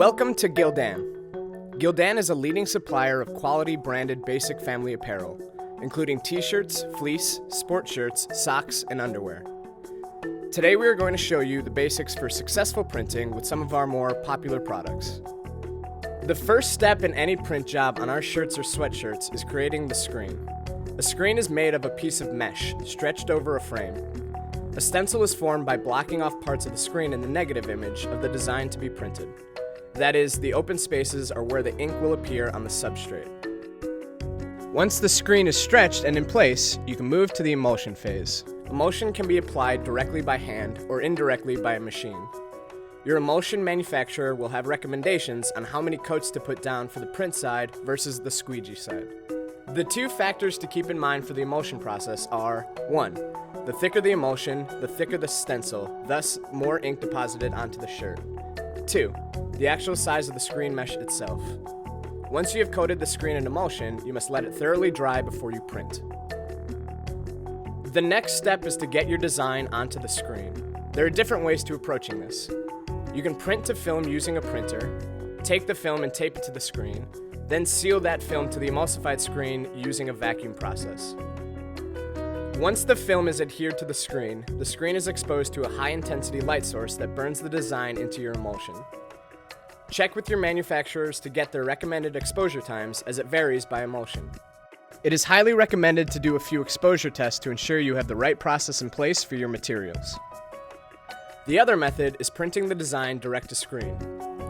Welcome to Gildan. Gildan is a leading supplier of quality branded basic family apparel, including t-shirts, fleece, sport shirts, socks, and underwear. Today we are going to show you the basics for successful printing with some of our more popular products. The first step in any print job on our shirts or sweatshirts is creating the screen. A screen is made of a piece of mesh stretched over a frame. A stencil is formed by blocking off parts of the screen in the negative image of the design to be printed. That is, the open spaces are where the ink will appear on the substrate. Once the screen is stretched and in place, you can move to the emulsion phase. Emulsion can be applied directly by hand or indirectly by a machine. Your emulsion manufacturer will have recommendations on how many coats to put down for the print side versus the squeegee side. The two factors to keep in mind for the emulsion process are 1. The thicker the emulsion, the thicker the stencil, thus more ink deposited onto the shirt. 2. The actual size of the screen mesh itself. Once you have coated the screen in emulsion, you must let it thoroughly dry before you print. The next step is to get your design onto the screen. There are different ways to approaching this. You can print to film using a printer, take the film and tape it to the screen, then seal that film to the emulsified screen using a vacuum process. Once the film is adhered to the screen is exposed to a high-intensity light source that burns the design into your emulsion. Check with your manufacturers to get their recommended exposure times, as it varies by emulsion. It is highly recommended to do a few exposure tests to ensure you have the right process in place for your materials. The other method is printing the design direct to screen.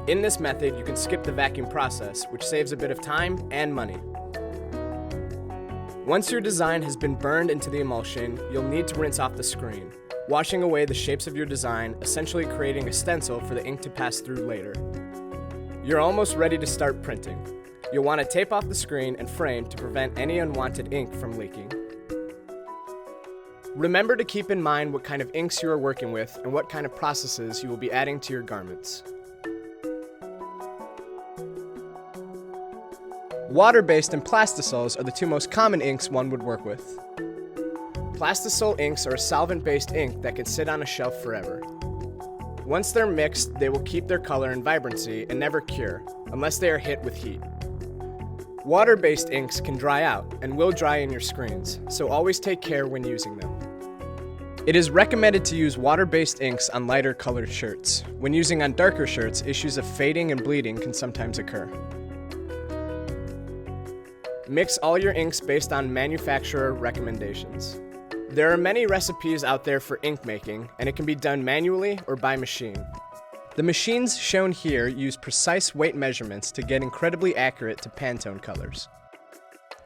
In this method, you can skip the vacuum process, which saves a bit of time and money. Once your design has been burned into the emulsion, you'll need to rinse off the screen, washing away the shapes of your design, essentially creating a stencil for the ink to pass through later. You're almost ready to start printing. You'll want to tape off the screen and frame to prevent any unwanted ink from leaking. Remember to keep in mind what kind of inks you are working with and what kind of processes you will be adding to your garments. Water-based and plastisols are the two most common inks one would work with. Plastisol inks are a solvent-based ink that can sit on a shelf forever. Once they're mixed, they will keep their color and vibrancy and never cure, unless they are hit with heat. Water-based inks can dry out and will dry in your screens, so always take care when using them. It is recommended to use water-based inks on lighter colored shirts. When using on darker shirts, issues of fading and bleeding can sometimes occur. Mix all your inks based on manufacturer recommendations. There are many recipes out there for ink making, and it can be done manually or by machine. The machines shown here use precise weight measurements to get incredibly accurate to Pantone colors.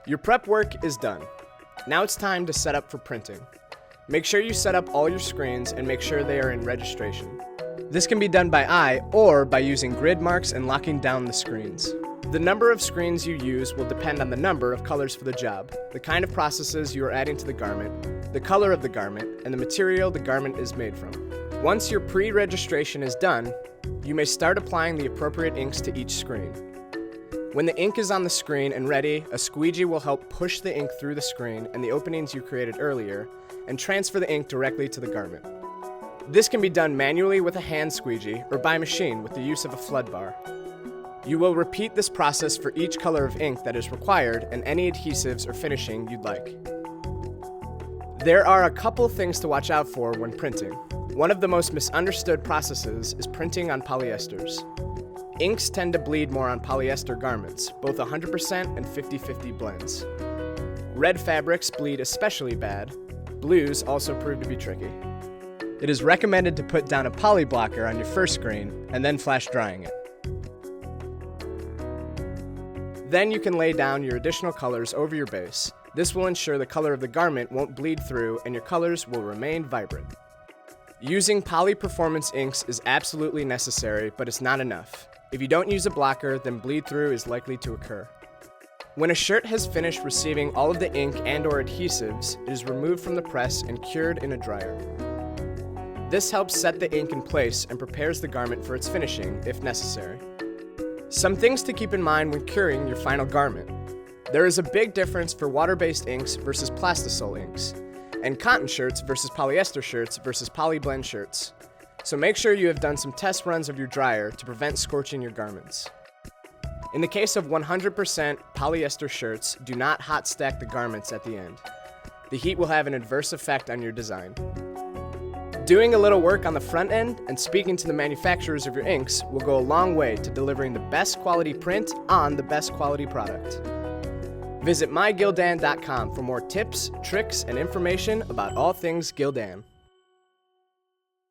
Your prep work is done. Now it's time to set up for printing. Make sure you set up all your screens and make sure they are in registration. This can be done by eye or by using grid marks and locking down the screens. The number of screens you use will depend on the number of colors for the job, the kind of processes you are adding to the garment, the color of the garment, and the material the garment is made from. Once your pre-registration is done, you may start applying the appropriate inks to each screen. When the ink is on the screen and ready, a squeegee will help push the ink through the screen and the openings you created earlier and transfer the ink directly to the garment. This can be done manually with a hand squeegee or by machine with the use of a flood bar. You will repeat this process for each color of ink that is required and any adhesives or finishing you'd like. There are a couple things to watch out for when printing. One of the most misunderstood processes is printing on polyesters. Inks tend to bleed more on polyester garments, both 100% and 50-50 blends. Red fabrics bleed especially bad. Blues also prove to be tricky. It is recommended to put down a poly blocker on your first screen and then flash drying it. Then you can lay down your additional colors over your base. This will ensure the color of the garment won't bleed through and your colors will remain vibrant. Using poly performance inks is absolutely necessary, but it's not enough. If you don't use a blocker, then bleed through is likely to occur. When a shirt has finished receiving all of the ink and/or adhesives, it is removed from the press and cured in a dryer. This helps set the ink in place and prepares the garment for its finishing, if necessary. Some things to keep in mind when curing your final garment. There is a big difference for water-based inks versus plastisol inks, and cotton shirts versus polyester shirts versus polyblend shirts. So make sure you have done some test runs of your dryer to prevent scorching your garments. In the case of 100% polyester shirts, do not hot stack the garments at the end. The heat will have an adverse effect on your design. Doing a little work on the front end and speaking to the manufacturers of your inks will go a long way to delivering the best quality print on the best quality product. Visit mygildan.com for more tips, tricks, and information about all things Gildan.